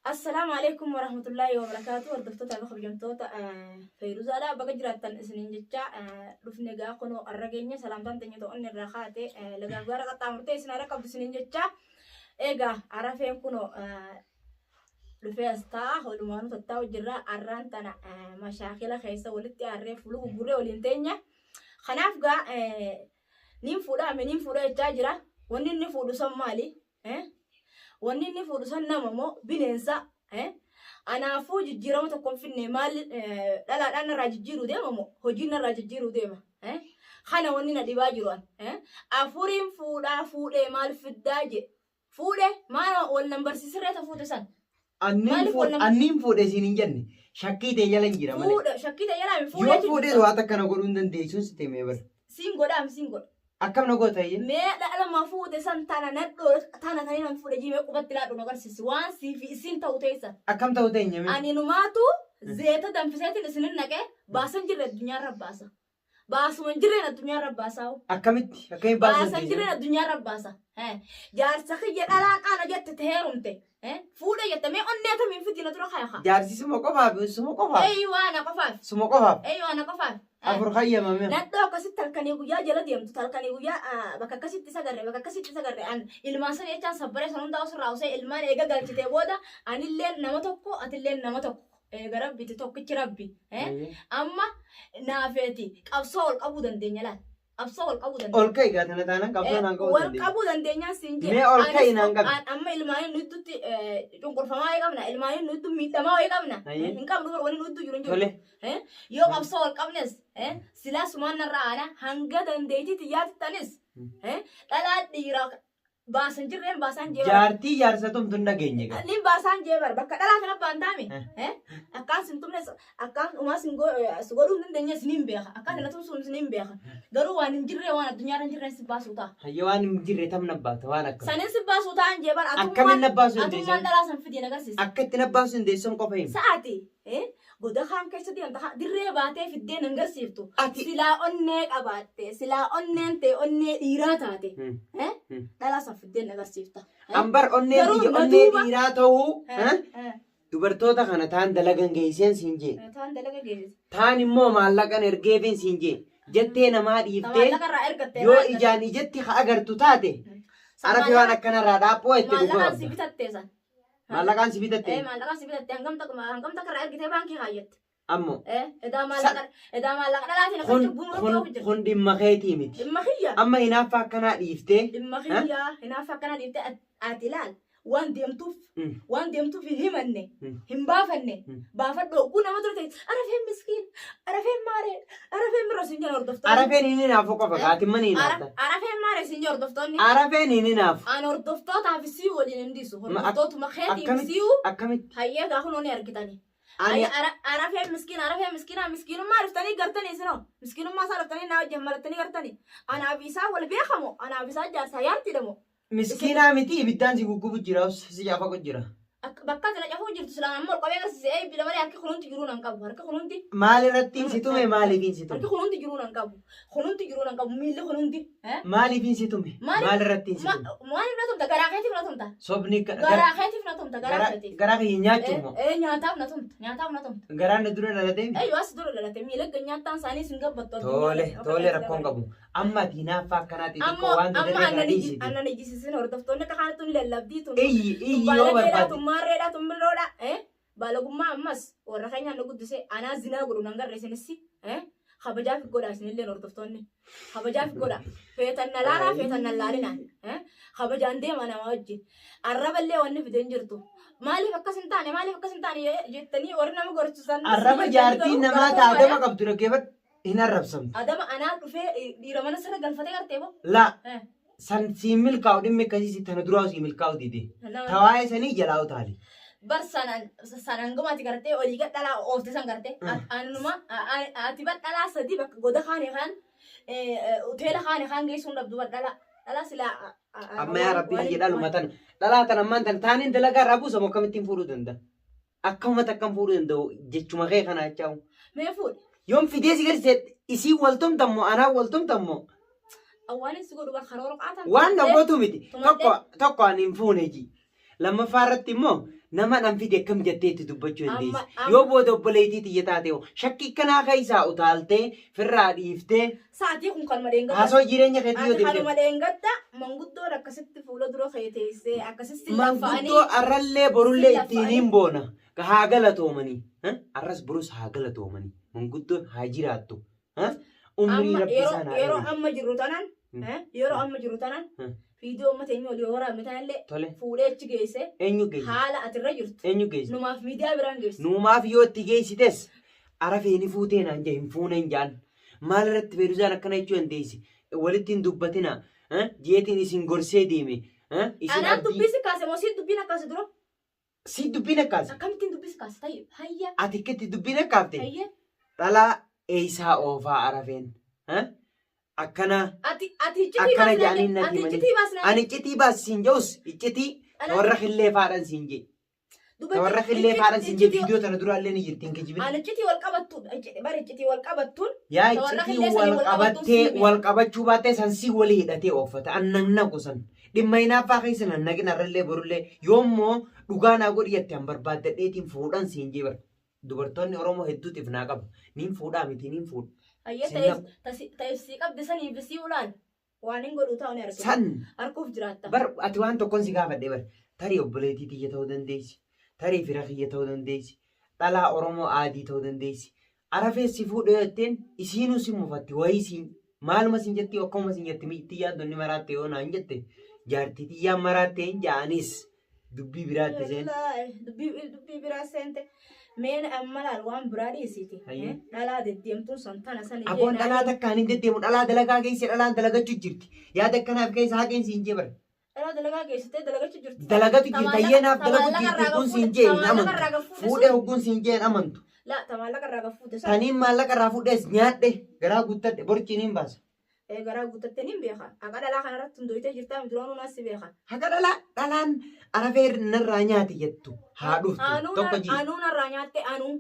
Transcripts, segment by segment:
السلام عليكم ورحمة الله وبركاته. وردفتو تابع خبجمتو فيروزا لا بقى جراتن سنين جتا رفنا جا كنو الرجيني سلام تاني تو أن الرخاتة لقى جارة قطعمرتي سنارة قبل سنين جتا إيجا عرفين كنو رفيع ستا هلومانو تتاو جرا أران تنا مشاكل خيسة ولتي عرف فلو بوري ولينتينيا خناف جا نيم فولا منيم فولا تاجرا ونين نفودو سمالي wanni ni fudu sanna mamo binensa ana fuji jirama to konfinne mal dala dan rajijiru de mamo hojina rajijiru de ma khana wanni na dibajiron afurin fude mal fiddaje fude ma wal number 6 reta fude san annim fude sinin janni shakkite yalan jira male fude shakkite yalan fude yo fude do atakana godun dan de sun siteme bar singo akkam no gotaye me la ma fude san tana naddo tana tani man fude jime qubattila do nagar sisi wan si fi sin tawtesa akkam tawtenya me ani numatu zeta damfisatin isinin nake basan jirre dunya rabbasa basu man jirre na dunya rabbasa akkamit basan jirre na dunya rabbasa jar sakhi je dala kana jette teherumte fude jette me onneta min fitina tro khaya jar si sumo kofa aywa na kofa sumo kofa aywa na kofa afur khayya mame naddo kasit talkani guya jala diamtu talkani guya baka kasit sagarre an ilmasan echan sabbare sanun daw srawse ilman ega galchite boda anillen namatokko atillen namatokko ega rabbi tokkichi rabbi amma nafeti qabsol qabu dandenya la qabsol qabu dandenya olkay gatana tanan qabsol nan qabu dandenya qabu dandenya sinje me olkay nan qab amma ilman nututi junqurfama ay qabna ilman nutu midama ay qabna inkam dur woni nutu jurun jole yo qabsol qabnes sila sumanna raana hanga dandeeti tiyati tanis dala dira basan jirren basan jebar jarti jarsatum tunda genye ga lim basan jebar bakka dala kana bantami akan sintumne akan umas ngo sugodum denya sinin beha akan natum sun sinin beha garu wanin jirre wana dunyaran jirren sibasuta hayawan jirre tam nabata wana sanin sibasuta an jebar atum nabasu atum dala san fidi nagar sis akkat nabasu ndesum ko fahim saati goda khan kaisa di anta dirre baate fidde nangar siftu sila onne qabate sila onnente onne diratate dala san fidde nagar sifta ambar onne diraatu dubartoota kana taan dalagan geeysen sinje taan immoo maallaqan ergeefin sinje jettee namaa dhiiftee yoo ijaan ijetti ha agartu taate arafi waan akkanarraa dhaaphoo itti dhugaa maallaqaan si bitatte hangam takka ra ergite banki hayyat ammo eda mallaqa dalaati na kun dhimma keetii miti amma hinaaffa akkanaa dhiiftee hinaaffa akkanaa dhiiftee atilaal waan deemtuuf himanne hin baafanne baafadho oguu nama turte arafeen miskiin arafeen maaree arafeen miro sin jala hordoftoonni arafeen inni naafu qofa gaatimman hinaafta arafeen maaree sin jala hordoftoonni arafeen inni naafu an hordoftootaaf isii waliin hindisu hordoftootuma keetii isii akkamitti hayyee gaafunooni argitani arafeen miskiinummaa dhuftanii gartanii sinoo miskiinummaa isaa dhuftanii naa wajjin marattanii gartanii anaaf isaa wal beekamo anaaf isaa jaarsaa yaartidhamo miskiinaa miti ibiddaan si guggubu jira si jaafa ko jira bakka tana cafuu jirtu silaan ammoo qabee agarsiise bila malee harki kunuunti jiruu nan qabu harki kunuunti maal irratti situme maaliifin situme harki kunuunti jiruu nan qabu miilli kunuunti maaliifin situme maal irratti situme maal irra tumta garaa keetiif na tumta sobni garaa keetiif na tumta garaa kee nyaachumo nyaataaf na tumta garaan na dura dhalate as dura dhalate miilagga nyaataan isaanii sin gabbattu tole rakkoon qabu amma diinaaffa akkanaati xiqqoo waan dadhabee dhiisiti annan ijjisiisin hordoftoonni kaanatu ni lallabdii tun yoo barbaade marreedha tumbiroodha balagummaa ammas warra keenyaan nu guddise anaa zinaa godhu nan garreessinissi kabajaaf godha isinillee hordoftoonni kabajaaf godha feetan na laalaa feetan na laalinaan kabajaan deema nama wajjin arraballee wanni fideen jirtu maaliif akkas hin taane jettanii warri nama gorchisan arraba jaartii namaa taatama qabdu dhaggeeffadhu hin arrabsamtu adama anaa dhufee dhiira mana sana galfatee gartee boo la san si milkaa'u dhimmi akkasii tana duraa si milkaa'u dide tawaa'ee sanii jalaa utaali bar sanan gumaati gartee olii gadhalaa oofte san gartee anuma ati badhalaa sadii bakka goda kaane kan hoteela kaane kan geessuun dhabdu badhalaa silaa amma yaa rabbii jedhalu matan dhalaa tan ammaan tan taaniin dalagaa irraa buusamu akkamittiin fuudhuu danda'a akkuma takkam fuudhuu danda'u jechuma kee kana jechaamu mee fuudhe yoom fidee si galchite isii waltumtammoo anaa waltumtammoo awwaalin si godhu bakka rooroo qaatan waan dhagootu miti tokko ani hin fuune ji lammaffaa irratti immoo nama nan fide akkam jetteetti dubbachuu dandeessi. Yoo booda obboleettii xiyya taate shakkii kanaa keessaa utaaltee firraa dhiiftee. Sa'aatii kun kan malee haasoo jireenya keetii yoo deemte. Kan malee gadda manguddoon akkasitti fuula dura keeteessee akkasitti lafa'anii. Manguddoo arrallee borullee ittiin boona. Haa galatoomanii. Arras burus haa galatoomanii. Manguddoon haa jiraattu. Umrii rabbisaa naa yeroo amma jiru tanan. Yeroo amma jiru tanan. Viidiyoo uummata eenyu olii waraabame tanallee fuudhee achi geesse. Eenyu geesse? Haala atirra jirtu. Eenyu geesse? Numaaf miidiyaa biraan geesse. Numaaf yoo itti geessites arafeeni fuutee naan jee hin fuuneen jaan. Maal irratti Feeruzaan akkana jechuu dandeessi? Walitti hin dubbatina. Jeetiin isin gorsee deeme. Anaan dubbisi kaase moo siin dubbiin akkaasi dura? Siin dubbiin akkaasi? Akkamittiin dubbisi kaase tayyib? Hayya. Ati akkatti dubbiin akkaafte? Hayya. Dhalaa eeysaa oofaa arafeen. Akkana akkana jaaniin nati malee ani iccitii baasiin jawus iccitii warra killee faadhan siin jee warra killee faadhan siin jee viidiyoo tana duraallee ni jirtiin kijibin ani iccitii wal qabattuudha bara iccitii wal qabattuun yaa iccitii wal qabattee wal qabachuu baattee sansii walii hidhatee oofata annan naqu san dhimma hinaaffaa keessa nan naqin arrallee borullee yoommoo dhugaa naa godhiyatte an barbaaddadheetiin fuudhan siin jee bara dubartoonni Oromoo hedduutiif naa qaba niin fuudhaa miti niin fuudha. Taa'ibsii qabdi sanii bisii ulaan waan hin godhu ta'u ni argina. San harkuuf jiraatta. Ati waan tokkoon si gaafadhe bar tarii obboleettii xiyya ta'uu dandeessi. Tarii fira kiyya ta'uu dandeessi. Dhalaa Oromoo aadii ta'uu dandeessi. Arafeessi fuudhee jetteen isiinuu si mufatti wayii siin maaluma siin jetti akkuma siin jetti miitti yaaddonni maraatte yoo naan jette jaartii xiyyaan maraatte hin jaanis dubbii biraatti seen. Dubbii biraa seente. Meen amma laal waan biraa dhiisiti. Dhalaa deddeemtuun santana sani. Aboon dhalaa takkaan hin deddeemu dhalaa dalagaa keessa dhalaan dalagachuu jirti. Yaada akkanaaf keessa haqeen siin jee bara. Dhalaa dalagaa keessatti dalagachuu jirti. Dalagatu jirti ayyeenaaf dalaguu jirti kun siin jee hin amantu. Fuudhee hogguun siin jee hin amantu. Laa ta maallaqa irraa gafuute. Taniin maallaqa irraa fuudhees nyaadhe garaa guuttadhe borchiin hin baasa. Garaa guuttattee ni beeka. Haqa dhalaa kanarratti hundoyitee jirtaa duraanuu naas si beeka. Haqa dhalaan arafee narraa nyaati jettu haa dhuftu tokko jiru. Anuu narraa nyaatte anuu.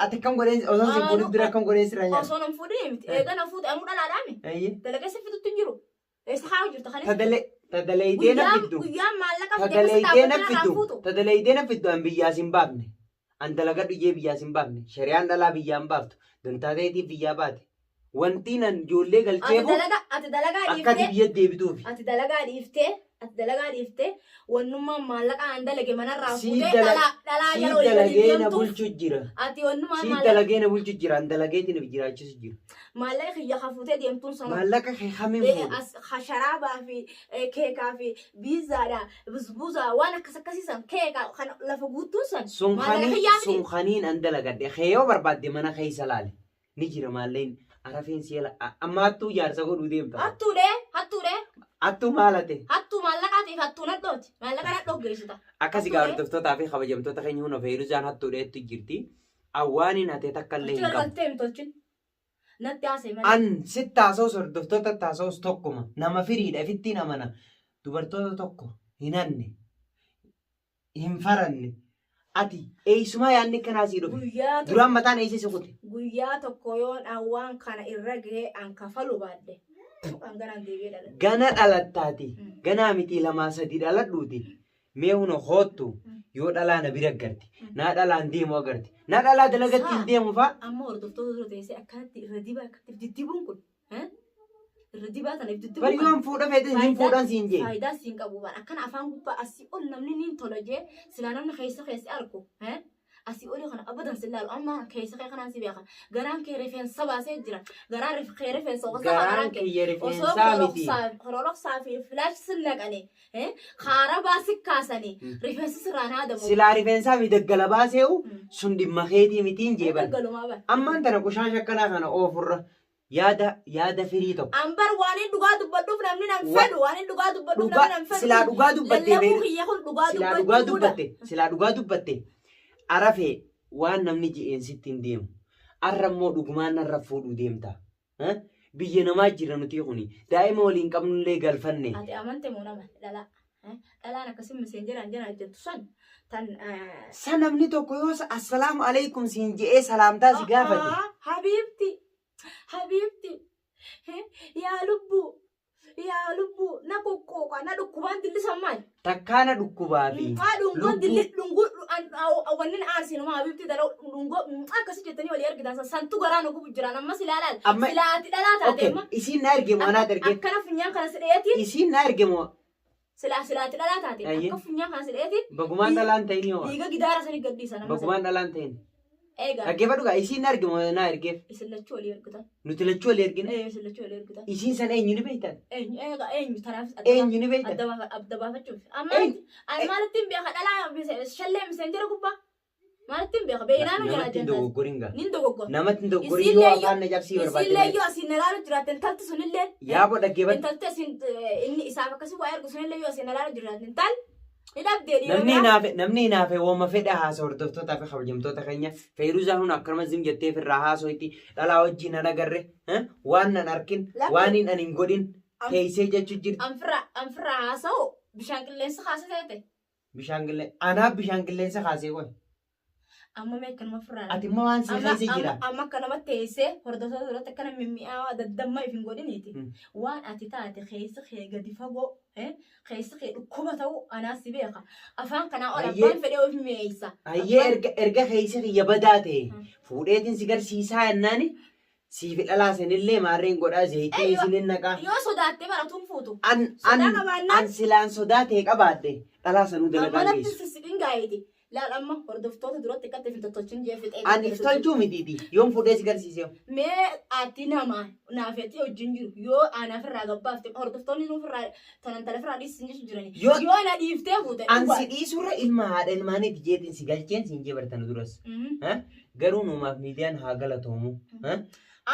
Ati akkam godheen osoo si fuudhuuf dura akkam godheen sirraa nyaata. Osoo nan fuudhee miti. Eega na fuudhe anuu dhalaadhaami. Dalagaa si fitutti hin jiru. Eessa haa jirtu kan Tadaleeyitee na fiddu. Guyyaan maallaqa fidee Tadaleeyitee na fiddu an biyyaas hin baafne. An dalagaa dhuyyee biyyaas hin baafne. Shari'aan dhalaa biyyaa hin baaftu. Dontaateetiif biyyaa baate. Wanti nan ijoollee galcheefu akka biyya deebituufi. Ati dalagaa dhiiftee wannummaan maallaqa an dalage manarraa fuutee dhalaa jala olii dalagee na bulchu jira. Ati wannummaan maallaqa dalagee na bulchu jira. An dalageetiin jiraachisu jira. Maallaqa kiyya hafuutee deemtuun sana. Maallaqa kamiin fuudhu. Sharaabaa fi keekaa fi biizaadhaa busbuusaa waan akkasiisan keekaa kan lafa guutuun san. Sunkaniin an dalagadhe. Yoo barbaadde mana keessa laale ni jira maalleen. Arafeen si'ela amma hattuu jaarsa godhuu deemta. Hattuudhee. Hattuu maalate? Hattuu maallaqaatiif hattuu nadhooti. Maallaqa nadhoo geessita. Akkasii gaafataftootaa fi kabajamtoota keenya hunda Feeruzaan hattuudheetti jirti. Awwaaniin hatee takka illee hin qabu. Natti haasee malee. An sitti haasa'us hordoftoota haasa'us tokkuma. Nama firiidha ifittiin amana. Dubartoota tokko hin hanne. Hin faranne. Ati eessumaa yaadni kanaa sii dhufe. Duraan mataan eessa isa kute. Guyyaa tokko yoon awwaan kana irra gahee an kafalu baadde. Gana dhalattaati. Ganaa miti lamaa sadii dhaladhuuti. Mee huna hoottu yoo dhalaa na bira agarti. Naa dhalaan deemu agarti. Naa dhalaa dalagatti hin deemu fa'a. Amma hordoftoota dura teessee akkanatti irra dibaa akkatti diddibuun kun. Irra dibaa sanaaf diddibuun. Bari yoon fuudha feete hin fuudhan siin jee. Faayidaa siin qabu waan akkana afaan gubbaa asii ol namni niin tola jee silaa namni keessa argu. Asii olii kana abadan silaalu amma keessa kanaan si beeka. Garaan kee rifeensa baasee jira. Garaan kee rifeensa garaan kee rifeensaa miti. Horoloksaa fi filaash sinnaqanii. Kaara baasii kaasanii. Rifeensi sirraan haadamu. Silaa rifeensaa fi daggala baasee'u sun dhimma keetii mitiin jeeban. Ammaan tana kushaan shakkanaa kana oofurra. Yaada firii tokko. Ambar waan hin dhugaa dubbadhuuf namni nan fedhu. Waan hin dhugaa dubbadhuuf namni nan fedhu. Silaa dhugaa dubbattee. Lallabuu kiyya kun dhugaa dubbatte. Silaa dhugaa dubbatte. Arafee waan namni ji'een sitti hin deemu. Arrammoo dhugumaan narra fuudhuu deemta. Biyya namaa jira nuti kuni. Daa'ima waliin qabnullee galfanne. Ati amante moo nama dhalaa. Dhalaan akkasii miseenjeraan jira jettu san. San namni tokko yoo assalaamu alaikum siin je'ee salaamtaa si gaafate. Habiibti. Yaa lubbuu. yaa lubbu na kokkoka na dhukkubaan dilli sammaan. Takkaana dhukkubaa fi Dhungoon dilli wannin aarsinumaa habibti dala dhungoo akkasii jettanii walii argitan santu garaa nu gubu jiran ammas ilaalaan. Silaati dhalaa taateemma. Isiin na ergemu anaat ergee. Akkana funyaan kana sidheetiin. Isiin na ergemu. Silaati dhalaa taate. Akka funyaan kana sidheetiin. Bagumaan dhalaan ta'ini hoo. Dhiiga gidaara sanii gaddiisan. Bagumaan dhalaan ta'ini. Egaa. Dhaggeeffadhu isiin na ergemu na ergeef. Isin lachuu walii ergitan. Nuti lachuu walii ergine. Isin lachuu walii ergitan. Isiin sana eenyu ni beektan? Eenyu tanaaf eenyu ni beektan? Adda baafachuuf. Amma ani maalittiin beeka dhalaa shallee miseenjera gubbaa. Maalittiin beeka beeynaan hojjaa namatti hin dogoggorin gaa. Nin dogoggora. Namatti hin dogoggorin yoo afaan na cabsii barbaadde. Isillee yoo asiin nalaala jiraatte intalti sunillee. Yaaboo dhaggeeffadhu. Intalti asiin inni isaaf akkasii waa ergu sunillee yoo asiin nalaala jiraatte intal. Namni hinaafe wooma fedha haasa hordoftootaa fi kabajamtoota keenya Feyruzaa hun akkuma zim jettee firraa haasoyti dhalaa wajjin nan agarre waan nan arkin waan hin godhin teessee jechuu jirti. Anfirraa haasa'u bishaan qilleensa kaasee ta'e. Bishaan qilleensa anaaf bishaan qilleensa kaasee qoy. Amma meekanuma firraa. Ati immoo waan si keessa jira. Amma akka nama teessee hordoftoota duratti akkana mimmi'aawaa daddamma ifin godhiniiti. Waan ati taate keessa kee gadi fagoo keessa kee dhukkuba ta'uu anaas si beeka. Afaan kanaa ol abbaan fedhee of mi'eessa. Hayyee erga keessa kiyya badaa ta'e fuudheetiin si garsiisaa jennaani siif dhalaasanillee maarreen godhaa zeetii isinin naqaa. Yoo sodaattee baratuun fuutu. An silaan sodaatee qabaadde dhalaasanuu dalagaa geessu. Manatti sissidhin gaa'eeti. Laal amma hordoftoota duratti akkatti filtattochiin jeeffixee. Ani iftalchuu mitiiti. Yoon fuudhee si garsiisee. Mee ati nama naafetti wajjin jiru yoo anaaf irraa gabbaafte hordoftoonni nuuf irraa tanan tala irraa dhiisin jechu jirani. Yoo na dhiiftee fuute. An si dhiisurra ilma haadha ilmaaniiti jeetiin si galcheen siin jee bartan duras. Garuu nuumaaf miidiyaan haa galatoomu.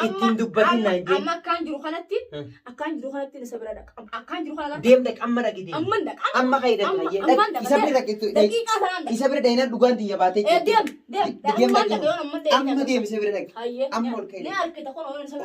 Ittiin dubbatin naan jee. Amma akkaan jiru kanatti isa bira dhaqa. Akkaan jiru kana deem dhaq amma dhaqite. Amma dhaqa. Amma ka'ii dhaqa. Isa bira dhaqitu. Daqiiqaa sanaan dhaqa. Isa bira dhaqinaan dhugaan xiyya baatee Deem. Amma deem isa bira dhaqi. Amma ol ka'ii. Ni harkita kun